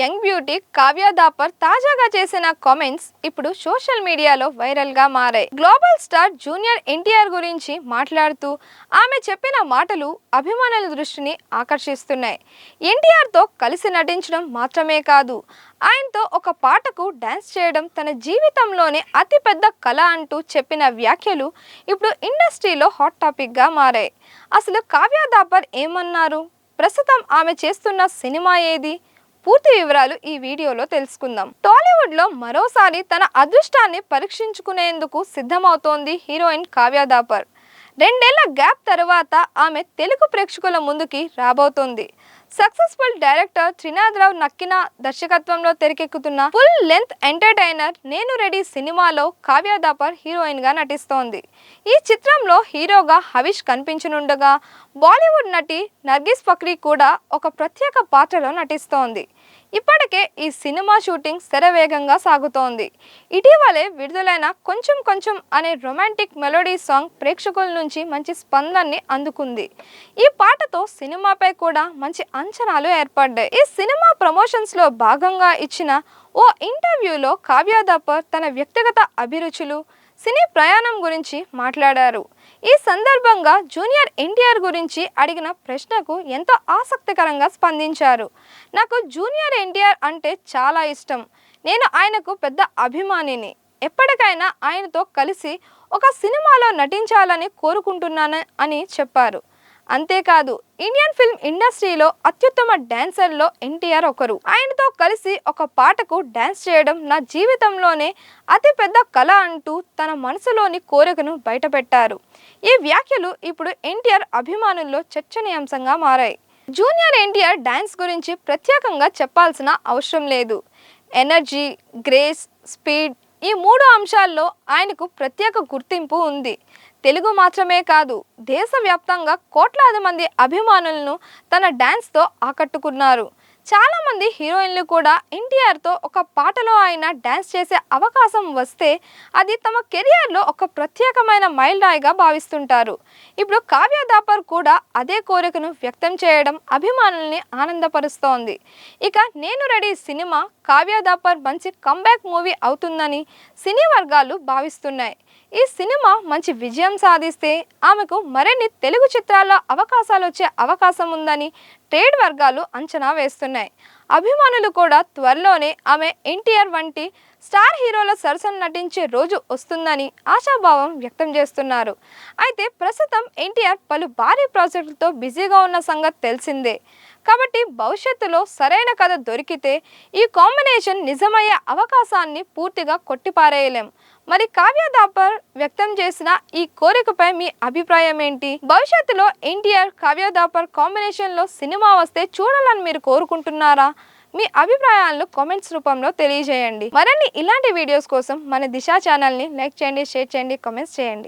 Young beauty Kavya దాపర్ తాజాగా చేసిన comments ఇప్పుడు సోషల్ మీడియాలో వైరల్ గా మారాయి. గ్లోబల్ స్టార్ జూనియర్ ఎన్టీఆర్ గురించి మాట్లాడుతూ ఆమె చెప్పిన మాటలు అభిమానుల దృష్టిని ఆకర్షిస్తున్నాయి. ఎన్టీఆర్ తో కలిసి నటించడం మాత్రమే కాదు, ఆయనతో ఒక పాటకు డాన్స్ చేయడం తన జీవితంలోనే అతిపెద్ద కళ అంటూ చెప్పిన వ్యాఖ్యలు ఇప్పుడు ఇండస్ట్రీలో హాట్ టాపిక్ గా మారాయి. అసలు కావ్య దాపర్ ఏమన్నారు, ప్రస్తుతం ఆమె చేస్తున్న సినిమా ఏది, పూర్తి వివరాలు ఈ వీడియోలో తెలుసుకుందాం. టాలీవుడ్ లో మరోసారి తన అదృష్టాన్ని పరీక్షించుకునేందుకు సిద్ధమవుతోంది హీరోయిన్ కావ్య దాపర్. 2 ఏళ్ల గ్యాప్ తర్వాత ఆమె తెలుగు ప్రేక్షకుల ముందుకి రాబోతోంది. సక్సెస్ఫుల్ డైరెక్టర్ త్రినాథరావు నక్కిన దర్శకత్వంలో తెరకెక్కుతున్న ఫుల్ లెంత్ ఎంటర్టైనర్ నేను రెడీ సినిమాలో కావ్య దాపర్ హీరోయిన్ గా నటిస్తోంది. ఈ చిత్రంలో హీరోగా హవిష్ కనిపించనుండగా బాలీవుడ్ నటి నర్గిస్ ఫక్రీ కూడా ఒక ప్రత్యేక పాత్రలో నటిస్తోంది. ఇప్పటికే ఈ సినిమా షూటింగ్ శరవేగంగా సాగుతోంది. ఇటీవలే విడుదలైన కొంచెం కొంచెం అనే రొమాంటిక్ మెలోడీ సాంగ్ ప్రేక్షకుల నుంచి మంచి స్పందనని అందుకుంది. ఈ పాటతో సినిమాపై కూడా మంచి అంచనాలు ఏర్పడ్డాయి. ఈ సినిమా ప్రమోషన్స్ లో భాగంగా ఇచ్చిన ఓ ఇంటర్వ్యూలో కావ్య దాపర్ తన వ్యక్తిగత అభిరుచులు, సినీ ప్రయాణం గురించి మాట్లాడారు. ఈ సందర్భంగా జూనియర్ ఎన్టీఆర్ గురించి అడిగిన ప్రశ్నకు ఎంతో ఆసక్తికరంగా స్పందించారు. నాకు జూనియర్ ఎన్టీఆర్ అంటే చాలా ఇష్టం. నేను ఆయనకు పెద్ద అభిమానిని. ఎప్పటికైనా ఆయనతో కలిసి ఒక సినిమాలో నటించాలని కోరుకుంటున్నాను అని చెప్పారు. అంతేకాదు, ఇండియన్ ఫిల్మ్ ఇండస్ట్రీలో అత్యుత్తమ డాన్సర్లో ఎన్టీఆర్ ఒకరు. ఆయనతో కలిసి ఒక పాటకు డాన్స్ చేయడం నా జీవితంలోనే అతిపెద్ద కళ అంటూ తన మనసులోని కోరికను బయటపెట్టారు. ఈ వ్యాఖ్యలు ఇప్పుడు ఎన్టీఆర్ అభిమానుల్లో చర్చనీయాంశంగా మారాయి. జూనియర్ ఎన్టీఆర్ డాన్స్ గురించి ప్రత్యేకంగా చెప్పాల్సిన అవసరం లేదు. ఎనర్జీ, గ్రేస్, స్పీడ్ ఈ 3 అంశాల్లో ఆయనకు ప్రత్యేక గుర్తింపు ఉంది. తెలుగు మాత్రమే కాదు, దేశవ్యాప్తంగా కోట్లాది మంది అభిమానులను తన డాన్స్తో ఆకట్టుకున్నారు. చాలామంది హీరోయిన్లు కూడా ఎన్టీఆర్తో ఒక పాటలో అయినా డాన్స్ చేసే అవకాశం వస్తే అది తమ కెరియర్లో ఒక ప్రత్యేకమైన మైలురాయిగా భావిస్తుంటారు. ఇప్పుడు కావ్య దాపర్ కూడా అదే కోరికను వ్యక్తం చేయడం అభిమానుల్ని ఆనందపరుస్తోంది. ఇక నేను రెడీ సినిమా కావ్య దాపర్ మంచి కంబ్యాక్ మూవీ అవుతుందని సినీ వర్గాలు భావిస్తున్నాయి. ఈ సినిమా మంచి విజయం సాధిస్తే ఆమెకు మరిన్ని తెలుగు చిత్రాల్లో అవకాశాలు వచ్చే అవకాశం ఉందని ట్రేడ్ వర్గాలు అంచనా వేస్తున్నాయి. అభిమానులు కూడా త్వరలోనే ఆమె ఎన్టీఆర్ వంటి స్టార్ హీరోల సరసన నటించే రోజు వస్తుందని ఆశాభావం వ్యక్తం చేస్తున్నారు. అయితే ప్రస్తుతం ఎన్టీఆర్ పలు భారీ ప్రాజెక్టులతో బిజీగా ఉన్న సంగతి తెలిసిందే. కాబట్టి భవిష్యత్తులో సరైన కథ దొరికితే ఈ కాంబినేషన్ నిజమయ్యే అవకాశాన్ని పూర్తిగా కొట్టిపారేయలేం. మరి కావ్య దాపర్ వ్యక్తం చేసిన ఈ కోరికపై మీ అభిప్రాయం ఏంటి? భవిష్యత్తులో ఎన్టీఆర్ కావ్య దాపర్ కాంబినేషన్లో సినిమా వస్తే చూడాలని మీరు కోరుకుంటున్నారా? మీ అభిప్రాయాలను కామెంట్స్ రూపంలో తెలియజేయండి. మరిన్ని ఇలాంటి వీడియోస్ కోసం మన దిశ ఛానల్ని లైక్ చేయండి, షేర్ చేయండి, కామెంట్స్ చేయండి.